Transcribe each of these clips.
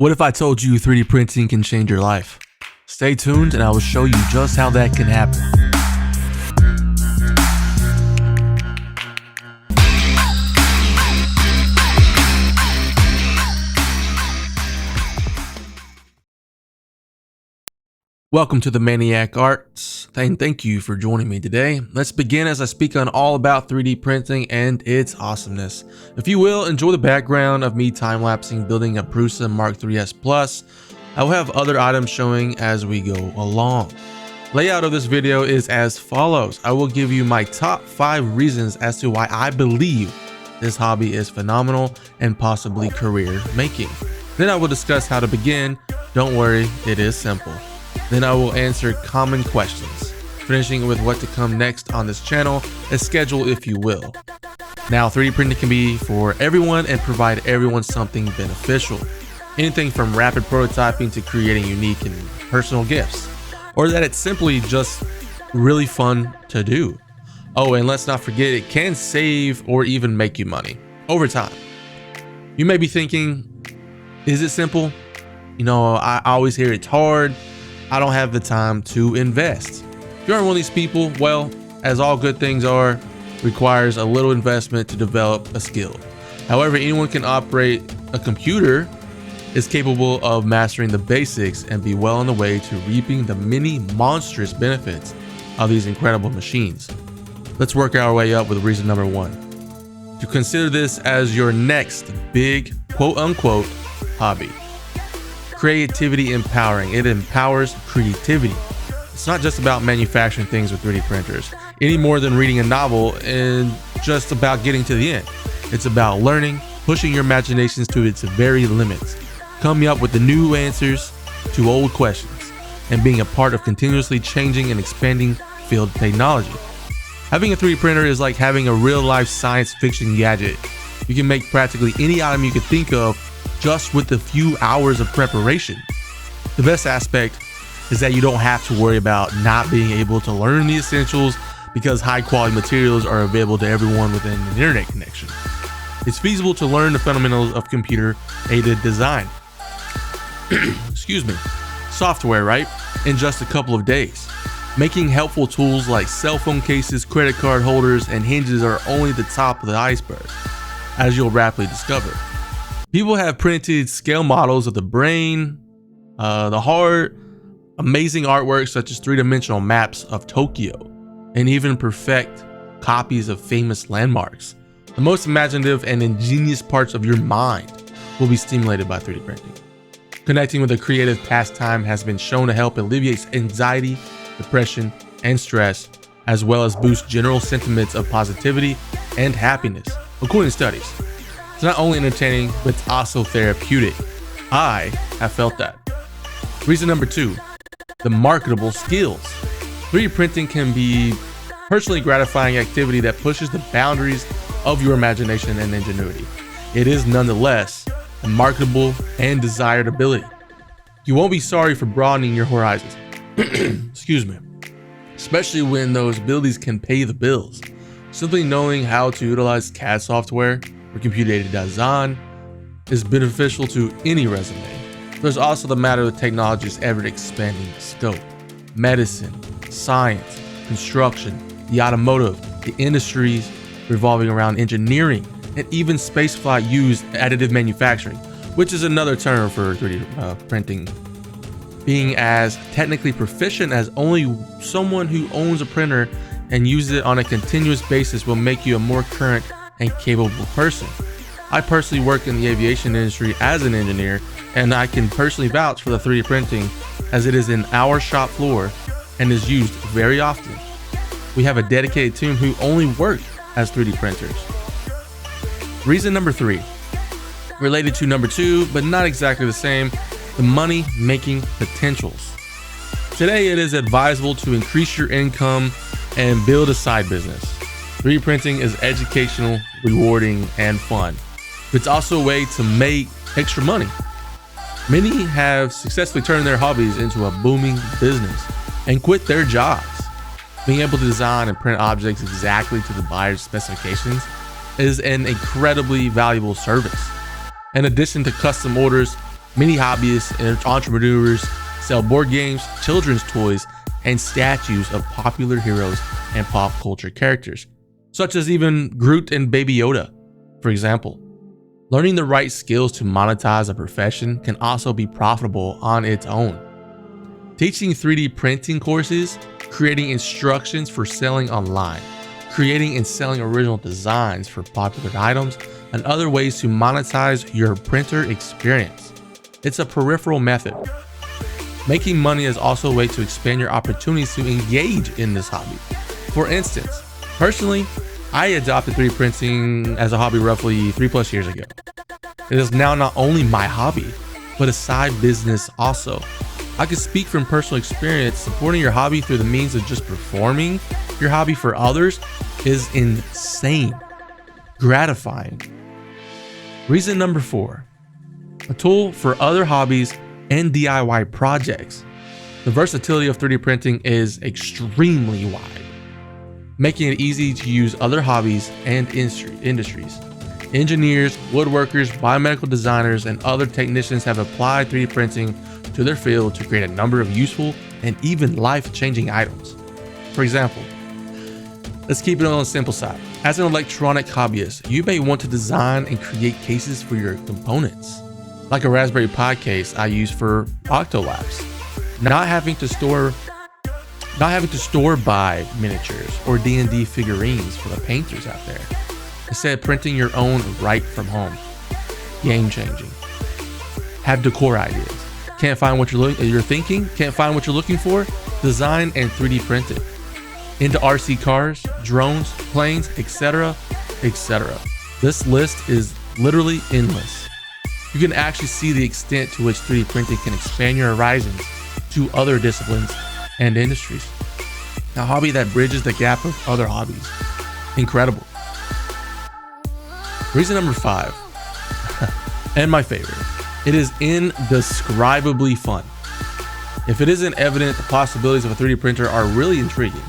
What if I told you 3D printing can change your life? Stay tuned and I will show you just how that can happen. Welcome to the Maniac Arts, and thank you for joining me today. Let's begin as I speak on all about 3D printing and its awesomeness. If you will, enjoy the background of me time-lapsing building a Prusa Mark III's Plus. I will have other items showing as we go along. Layout of this video is as follows. I will give you my top 5 reasons as to why I believe this hobby is phenomenal and possibly career making. Then I will discuss how to begin. Don't worry, it is simple. Then I will answer common questions, finishing with what to come next on this channel, a schedule if you will. Now 3D printing can be for everyone and provide everyone something beneficial. Anything from rapid prototyping to creating unique and personal gifts, or that it's simply just really fun to do. Oh, and let's not forget it can save or even make you money over time. You may be thinking, is it simple? You know, I always hear it's hard. I don't have the time to invest. If you aren't one of these people, well, as all good things are, requires a little investment to develop a skill. However, anyone can operate a computer, is capable of mastering the basics, and be well on the way to reaping the many monstrous benefits of these incredible machines. Let's work our way up with reason number 1. To consider this as your next big quote-unquote hobby. Creativity empowering. It empowers creativity. It's not just about manufacturing things with 3D printers, any more than reading a novel and just about getting to the end. It's about learning, pushing your imaginations to its very limits, coming up with the new answers to old questions, and being a part of continuously changing and expanding field technology. Having a 3D printer is like having a real-life science fiction gadget. You can make practically any item you could think of just with a few hours of preparation. The best aspect is that you don't have to worry about not being able to learn the essentials because high quality materials are available to everyone within an internet connection. It's feasible to learn the fundamentals of computer aided design. Excuse me, software, right? In just a couple of days. Making helpful tools like cell phone cases, credit card holders, and hinges are only the top of the iceberg, as you'll rapidly discover. People have printed scale models of the brain, the heart, amazing artwork such as 3-dimensional maps of Tokyo, and even perfect copies of famous landmarks. The most imaginative and ingenious parts of your mind will be stimulated by 3D printing. Connecting with a creative pastime has been shown to help alleviate anxiety, depression, and stress, as well as boost general sentiments of positivity and happiness, according to studies. It's not only entertaining, but it's also therapeutic. I have felt that. Reason number 2, the marketable skills. 3D printing can be personally gratifying activity that pushes the boundaries of your imagination and ingenuity. It is nonetheless a marketable and desired ability. You won't be sorry for broadening your horizons. Excuse me. Especially when those abilities can pay the bills. Simply knowing how to utilize CAD software or computer-aided design is beneficial to any resume. There's also the matter of technology's ever-expanding scope. Medicine, science, construction, the automotive, the industries revolving around engineering, and even spaceflight use additive manufacturing, which is another term for 3D printing. Being as technically proficient as only someone who owns a printer and uses it on a continuous basis will make you a more current and capable person. I personally work in the aviation industry as an engineer, and I can personally vouch for the 3D printing as it is in our shop floor and is used very often. We have a dedicated team who only work as 3D printers. Reason number 3, related to number 2, but not exactly the same, the money making potentials. Today it is advisable to increase your income and build a side business. 3D printing is educational, rewarding, and fun. It's also a way to make extra money. Many have successfully turned their hobbies into a booming business and quit their jobs. Being able to design and print objects exactly to the buyer's specifications is an incredibly valuable service. In addition to custom orders, Many hobbyists and entrepreneurs sell board games, children's toys, and statues of popular heroes and pop culture characters, such as even Groot and Baby Yoda, for example. Learning the right skills to monetize a profession can also be profitable on its own. Teaching 3D printing courses, creating instructions for selling online, creating and selling original designs for popular items, and other ways to monetize your printer experience. It's a peripheral method. Making money is also a way to expand your opportunities to engage in this hobby. For instance, personally, I adopted 3D printing as a hobby roughly 3+ years ago. It is now not only my hobby, but a side business also. I can speak from personal experience. Supporting your hobby through the means of just performing your hobby for others is insane, gratifying. Reason number 4, a tool for other hobbies and DIY projects. The versatility of 3D printing is extremely wide, making it easy to use other hobbies and industries. Engineers, woodworkers, biomedical designers, and other technicians have applied 3D printing to their field to create a number of useful and even life-changing items. For example, let's keep it on the simple side. As an electronic hobbyist, you may want to design and create cases for your components, like a Raspberry Pi case I use for Octolapse. Not having to store-buy miniatures or D&D figurines for the painters out there. Instead, printing your own right from home. Game changing. Have decor ideas. Can't find what you're thinking? Can't find what you're looking for? Design and 3D print it. Into RC cars, drones, planes, etc., etc. This list is literally endless. You can actually see the extent to which 3D printing can expand your horizons to other disciplines and industries. A hobby that bridges the gap of other hobbies. Incredible. Reason number 5, and my favorite, it is indescribably fun. If it isn't evident, the possibilities of a 3D printer are really intriguing.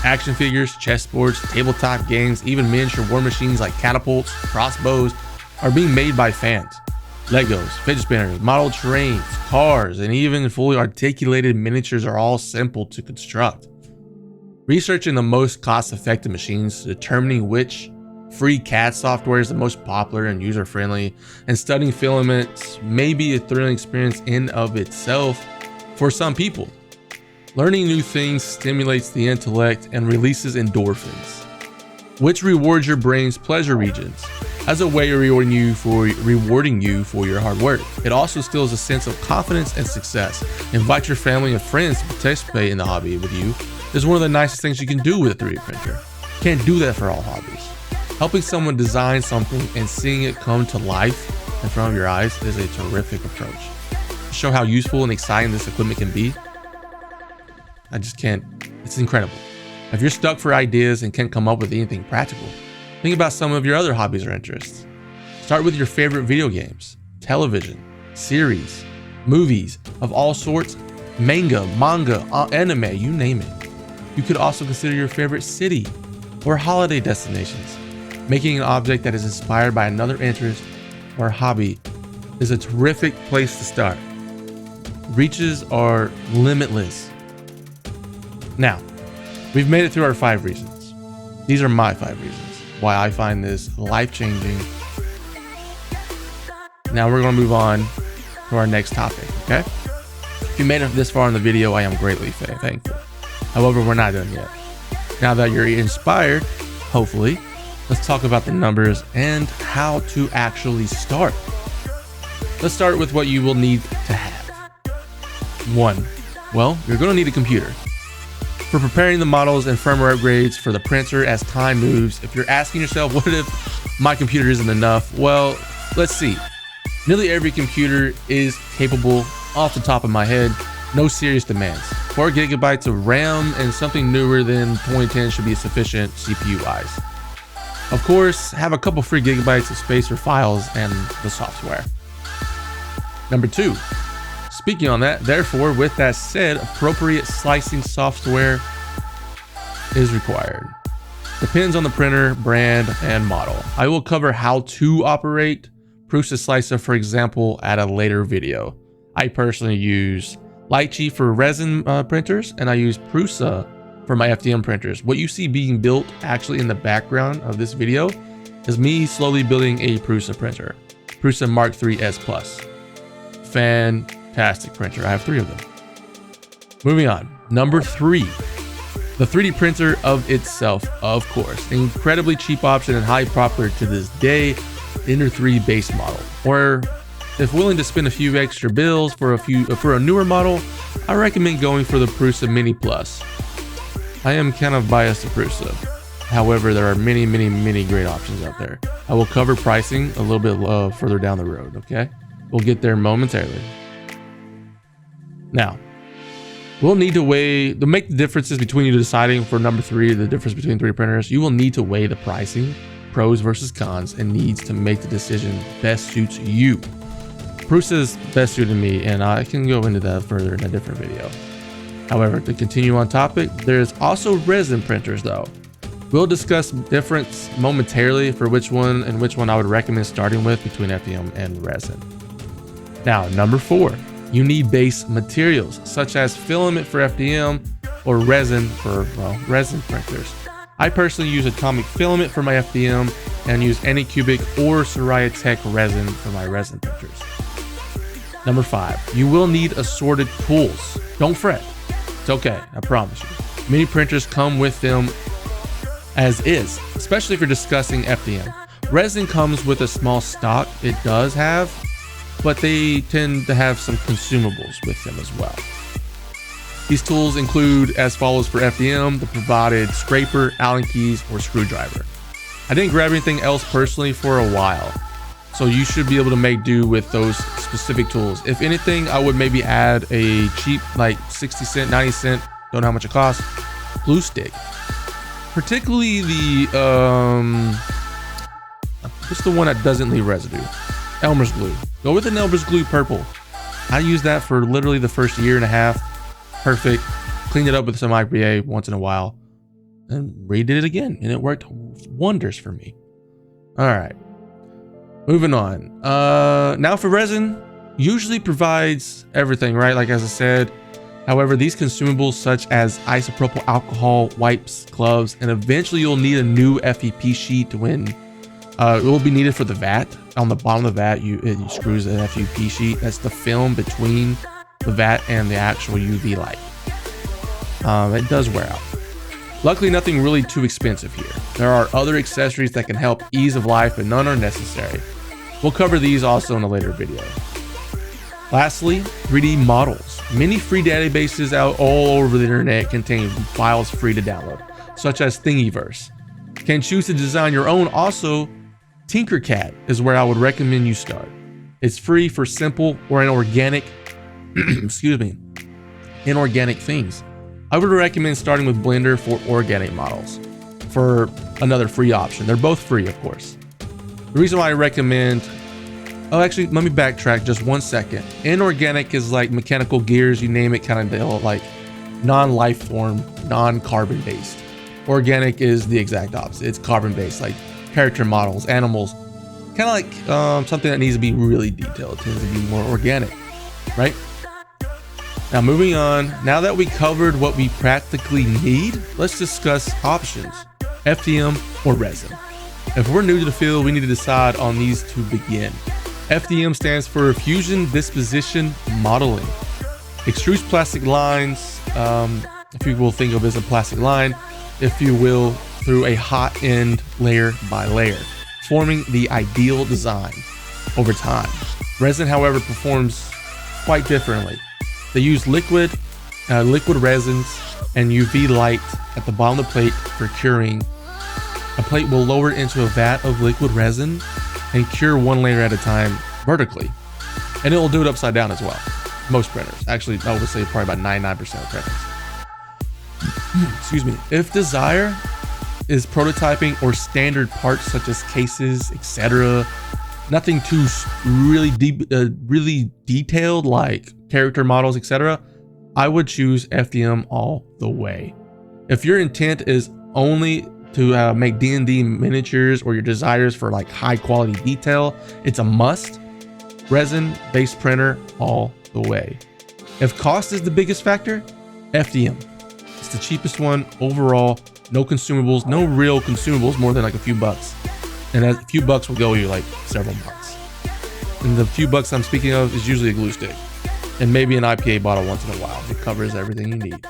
Action figures, chessboards, tabletop games, even miniature war machines like catapults, crossbows are being made by fans. Legos, fidget spinners, model trains, cars, and even fully articulated miniatures are all simple to construct. Researching the most cost-effective machines, determining which free CAD software is the most popular and user-friendly, and studying filaments may be a thrilling experience in of itself for some people. Learning new things stimulates the intellect and releases endorphins, which rewards your brain's pleasure regions as a way of rewarding you for your hard work. It also instills a sense of confidence and success. Invite your family and friends to participate in the hobby with you. Is one of the nicest things you can do with a 3D printer. Can't do that for all hobbies. Helping someone design something and seeing it come to life in front of your eyes is a terrific approach. To show how useful and exciting this equipment can be, I just can't, it's incredible. If you're stuck for ideas and can't come up with anything practical, think about some of your other hobbies or interests. Start with your favorite video games, television, series, movies of all sorts, manga, anime, you name it. You could also consider your favorite city or holiday destinations. Making an object that is inspired by another interest or hobby is a terrific place to start. Reaches are limitless. Now, we've made it through our 5 reasons. These are my 5 reasons why I find this life-changing. Now we're going to move on to our next topic, okay? If you made it this far in the video, I am greatly thankful. However, we're not done yet. Now that you're inspired, hopefully, let's talk about the numbers and how to actually start. Let's start with what you will need to have. 1. Well, you're going to need a computer. For preparing the models and firmware upgrades for the printer as time moves, if you're asking yourself, what if my computer isn't enough? Well, let's see. Nearly every computer is capable, off the top of my head, no serious demands. 4 gigabytes of RAM and something newer than 2010 should be sufficient CPU-wise. Of course, have a couple free gigabytes of space for files and the software. Number 2. Speaking on that, therefore, with that said, appropriate slicing software is required. Depends on the printer, brand, and model. I will cover how to operate Prusa Slicer, for example, at a later video. I personally use Lychee for resin printers, and I use Prusa for my FDM printers. What you see being built actually in the background of this video is me slowly building a Prusa printer. Prusa Mark III S Plus. Fantastic printer. I have 3 of them. Moving on. Number 3. The 3D printer of itself, of course. Incredibly cheap option and highly popular to this day. Ender 3 base model. Or if willing to spend a few extra bills for a newer model, I recommend going for the Prusa Mini Plus. I am kind of biased to Prusa. However, there are many great options out there. I will cover pricing a little bit further down the road, okay? We'll get there momentarily. Now, we'll need to weigh, to make the differences between you deciding for number 3, the difference between 3D printers, you will need to weigh the pricing, pros versus cons, and needs to make the decision best suits you. Prusa is best suited me, and I can go into that further in a different video. However, to continue on topic, there's also resin printers though. We'll discuss difference momentarily for which one I would recommend starting with between FDM and resin. Now, number 4, you need base materials such as filament for FDM or resin for, well, resin printers. I personally use atomic filament for my FDM and use Anycubic or Soraya Tech resin for my resin printers. Number 5, you will need assorted tools. Don't fret, it's okay, I promise you. Many printers come with them as is, especially if you're discussing FDM. Resin comes with a small stock, it does have, but they tend to have some consumables with them as well. These tools include as follows for FDM: the provided scraper, Allen keys, or screwdriver. I didn't grab anything else personally for a while, so you should be able to make do with those specific tools. If anything, I would maybe add a cheap, like 60 cent, 90 cent, don't know how much it costs, glue stick. Particularly the, what's the one that doesn't leave residue? Elmer's glue. Go with an Elmer's glue purple. I used that for literally the first year and a half. Perfect. Cleaned it up with some IPA once in a while and redid it again, and it worked wonders for me. All right, moving on. Now for resin, usually provides everything, right? Like as I said. However, these consumables such as isopropyl alcohol, wipes, gloves, and eventually you'll need a new FEP sheet when it will be needed for the vat. On the bottom of the vat, it screws an FEP sheet. That's the film between the vat and the actual UV light. It does wear out. Luckily, nothing really too expensive here. There are other accessories that can help ease of life, but none are necessary. We'll cover these also in a later video. Lastly, 3D models. Many free databases out all over the internet contain files free to download, such as Thingiverse. You can choose to design your own. Also, Tinkercad is where I would recommend you start. It's free for simple or inorganic, inorganic things. I would recommend starting with Blender for organic models for another free option. They're both free, of course. The reason why I recommend, oh, actually, let me backtrack just 1 second. Inorganic is like mechanical gears, you name it, kind of deal, like non-life form, non-carbon based. Organic is the exact opposite. It's carbon based, like character models, animals, kind of like something that needs to be really detailed. It tends to be more organic, right? Now moving on, now that we covered what we practically need, let's discuss options, FDM or resin. If we're new to the field, we need to decide on these to begin. FDM stands for Fusion Disposition Modeling. Extrudes plastic lines, if you will think of it as a plastic line, if you will, through a hot end layer by layer, forming the ideal design over time. Resin, however, performs quite differently. They use liquid resins and UV light at the bottom of the plate for curing. A plate will lower it into a vat of liquid resin and cure one layer at a time vertically. And it will do it upside down as well. Most printers. Actually, I would say probably about 99% of printers. Excuse me. If desire is prototyping or standard parts such as cases, etc., nothing too really deep, really detailed like character models, etc., I would choose FDM all the way. If your intent is only to make D&D miniatures or your desires for like high quality detail, it's a must. Resin based printer all the way. If cost is the biggest factor, FDM. It's the cheapest one overall. No consumables, no real consumables, more than like a few bucks. And a few bucks will go you like several months. And the few bucks I'm speaking of is usually a glue stick and maybe an IPA bottle once in a while. It covers everything you need.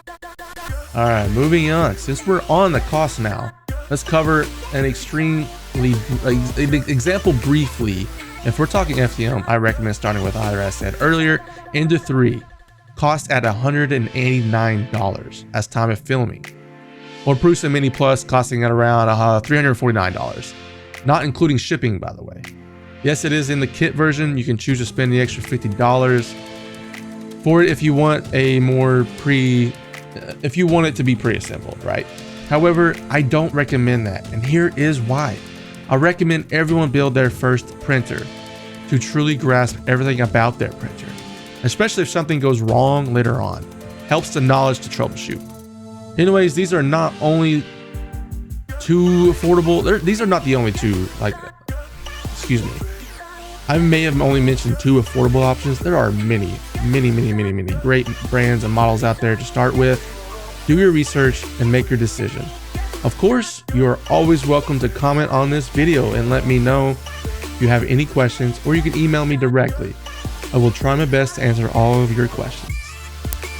All right, moving on. Since we're on the cost now, let's cover an example briefly. If we're talking FDM, I recommend starting with either, as I said earlier, Ender 3, cost at $189 as time of filming, or Prusa Mini Plus costing at around $349, not including shipping, by the way. Yes, it is in the kit version. You can choose to spend the extra $50 for it if you want a more if you want it to be pre-assembled, right? However, I don't recommend that, and here is why. I recommend everyone build their first printer to truly grasp everything about their printer, especially if something goes wrong later on. Helps the knowledge to troubleshoot. Anyways, these are not only too affordable. These are not the only two, excuse me. I may have only mentioned two affordable options. There are many great brands and models out there to start with. Do your research and make your decision. Of course, you are always welcome to comment on this video and let me know if you have any questions, or you can email me directly. I will try my best to answer all of your questions.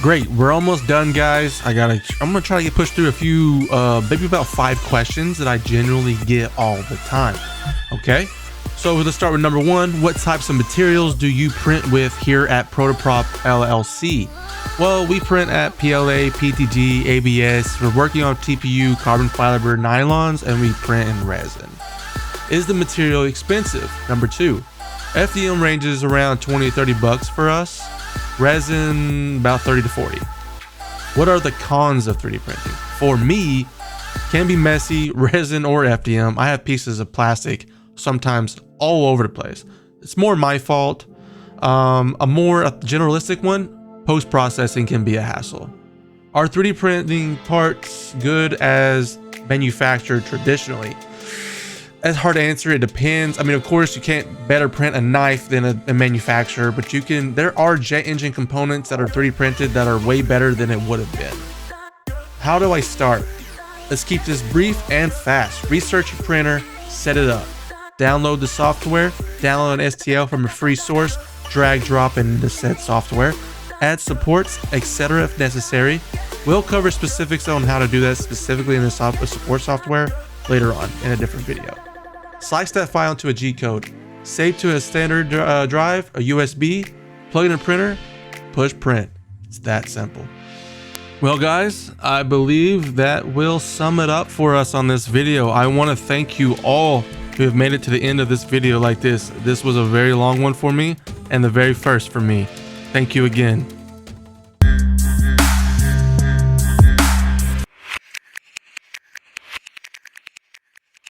Great, we're almost done, guys. I'm gonna try to get pushed through a few, maybe about 5 questions that I generally get all the time. Okay, so let's start with number 1. What types of materials do you print with here at Protoprop LLC? Well, we print at PLA, PTG, ABS. We're working on TPU, carbon fiber, nylons, and we print in resin. Is the material expensive? Number 2. FDM ranges around 20 to 30 bucks for us. Resin about 30 to 40. What are the cons of 3D printing? For me, can be messy, resin or FDM. I have pieces of plastic sometimes all over the place. It's more my fault. A more generalistic one, post-processing can be a hassle. Are 3D printing parts good as manufactured traditionally? It's hard to answer. It depends. I mean, of course, you can't better print a knife than a manufacturer, but you can. There are jet engine components that are 3D printed that are way better than it would have been. How do I start? Let's keep this brief and fast. Research your printer, set it up. Download the software, download an STL from a free source, drag drop into said software, add supports, etc. if necessary. We'll cover specifics on how to do that specifically in the support software later on in a different video. Slice that file into a G-code, save to a standard drive, a USB, plug in a printer, push print. It's that simple. Well, guys, I believe that will sum it up for us on this video. I want to thank you all who have made it to the end of this video like this. This was a very long one for me and the very first for me. Thank you again.